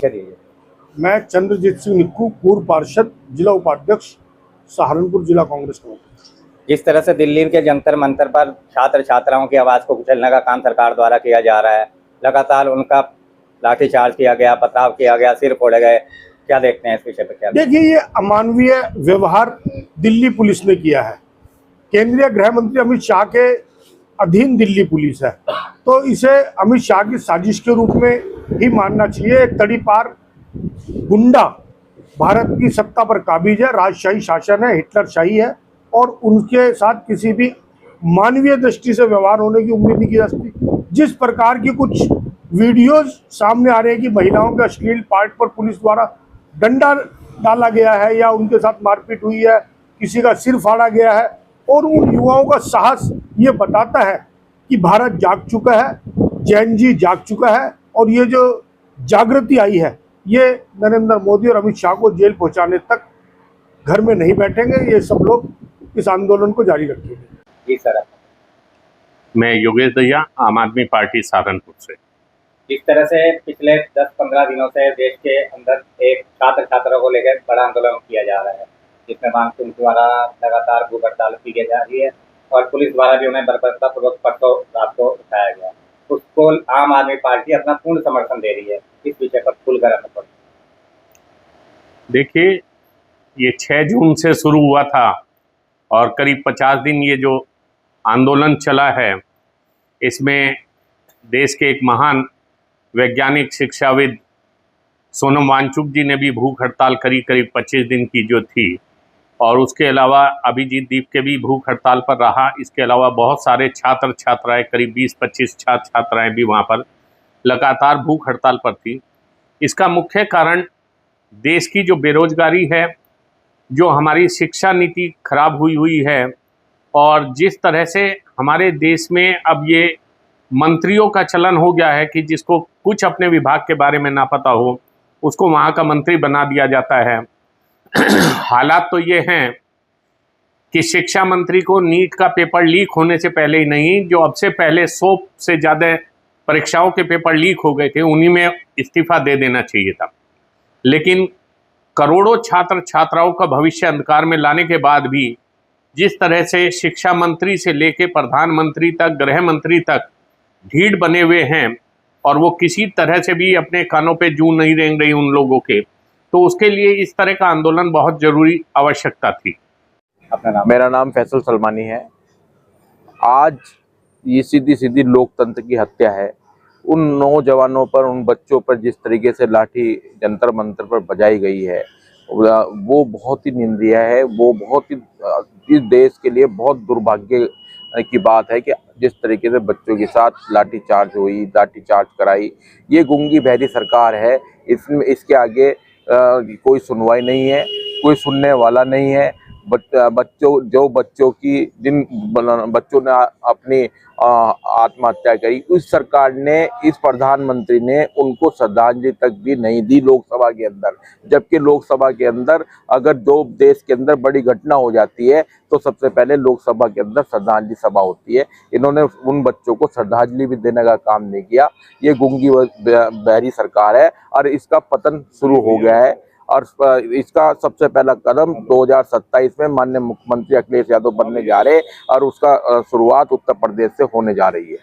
करिए। मैं चंद्रजीत सिंह निक्कू, पूर्व पार्षद, जिला उपाध्यक्ष, सहारनपुर जिला कांग्रेस कमेटी। जिस तरह से दिल्ली के जंतर मंतर पर छात्र छात्राओं की आवाज़ को कुचलने का काम सरकार द्वारा किया जा रहा है, लगातार उनका लाठीचार्ज किया गया, पथराव किया गया, सिर फोड़े गए, क्या देखते हैं इस विषय पर? क्या देखिए, ये अमानवीय व्यवहार दिल्ली पुलिस ने किया है। केंद्रीय गृह मंत्री अमित शाह के अधीन दिल्ली पुलिस है, तो इसे अमित शाह की साजिश के रूप में ही मानना चाहिए। एक तड़ीपार गुंडा भारत की सत्ता पर काबिज है, राजशाही शासन है, हिटलरशाही है, और उनके साथ किसी भी मानवीय दृष्टि से व्यवहार होने की उम्मीद नहीं की जा सकती। जिस प्रकार की कुछ वीडियोस सामने आ रहे हैं कि महिलाओं के अश्लील पार्ट पर पुलिस द्वारा डंडा डाला गया है या उनके साथ मारपीट हुई है, किसी का सिर फाड़ा गया है, और उन युवाओं का साहस ये बताता है कि भारत जाग चुका है, जैन जी जाग चुका है, और ये जो जागृति आई है ये नरेंद्र मोदी और अमित शाह को जेल पहुंचाने तक घर में नहीं बैठेंगे। ये सब लोग इस आंदोलन को जारी रखेंगे। जी सर, मैं योगेश दहिया, आम आदमी पार्टी सहारनपुर से। जिस तरह से पिछले 10-15 दिनों से देश के अंदर एक छात्र छात्राओं को लेकर बड़ा आंदोलन किया जा रहा है, जिसमें मानसून द्वारा लगातार भूख हड़ताल की जा रही है और पुलिस द्वारा भी उन्हें बर्बरतापूर्वक परसों रात को उठाया गया, उसको आम आदमी पार्टी अपना पूर्ण समर्थन दे रही है। इस विषय पर खुलकर अपना देखिए, ये 6 जून से शुरू हुआ था और करीब 50 दिन ये जो आंदोलन चला है, इसमें देश के एक महान वैज्ञानिक शिक्षाविद सोनम वांगचुक जी ने भी भूख हड़ताल करी, करीब 25 दिन की जो थी, और उसके अलावा अभिजीत दीप के भी भूख हड़ताल पर रहा। इसके अलावा बहुत सारे छात्र छात्राएं, करीब 20-25 छात्र छात्राएं भी वहाँ पर लगातार भूख हड़ताल पर थी। इसका मुख्य कारण देश की जो बेरोजगारी है, जो हमारी शिक्षा नीति खराब हुई है, और जिस तरह से हमारे देश में अब ये मंत्रियों का चलन हो गया है कि जिसको कुछ अपने विभाग के बारे में ना पता हो उसको वहाँ का मंत्री बना दिया जाता है। हालात तो ये हैं कि शिक्षा मंत्री को नीट का पेपर लीक होने से पहले ही नहीं, जो अब से पहले 100 से ज़्यादा परीक्षाओं के पेपर लीक हो गए थे, उन्हीं में इस्तीफा दे देना चाहिए था। लेकिन करोड़ों छात्र छात्राओं का भविष्य अंधकार में लाने के बाद भी जिस तरह से शिक्षा मंत्री से लेकर प्रधानमंत्री तक, गृह मंत्री तक ढीठ बने हुए हैं, और वो किसी तरह से भी अपने कानों पे जूं नहीं रेंग रही उन लोगों के, तो उसके लिए इस तरह का आंदोलन बहुत जरूरी आवश्यकता थी। अपना नाम? मेरा नाम फैसल सलमानी है। आज ये सीधी सीधी लोकतंत्र की हत्या है। उन नौजवानों पर, उन बच्चों पर जिस तरीके से लाठी जंतर मंतर पर बजाई गई है, वो बहुत ही निंदनीय है। वो बहुत ही इस देश के लिए बहुत दुर्भाग्य की बात है कि जिस तरीके से बच्चों के साथ लाठीचार्ज कराई, ये गूंगी बहरी सरकार है। इसमें इसके आगे कोई सुनवाई नहीं है, कोई सुनने वाला नहीं है। जिन बच्चों ने अपनी आत्महत्या करी, उस सरकार ने, इस प्रधानमंत्री ने उनको श्रद्धांजलि तक भी नहीं दी लोकसभा के अंदर। जबकि लोकसभा के अंदर अगर जो देश के अंदर बड़ी घटना हो जाती है तो सबसे पहले लोकसभा के अंदर श्रद्धांजलि सभा होती है। इन्होंने उन बच्चों को श्रद्धांजलि भी देने का काम नहीं किया। ये गूंगी बहरी सरकार है और इसका पतन शुरू हो गया है। और इसका सबसे पहला कदम 2027 में माननीय मुख्यमंत्री अखिलेश यादव बनने जा रहे हैं और उसका शुरुआत उत्तर प्रदेश से होने जा रही है।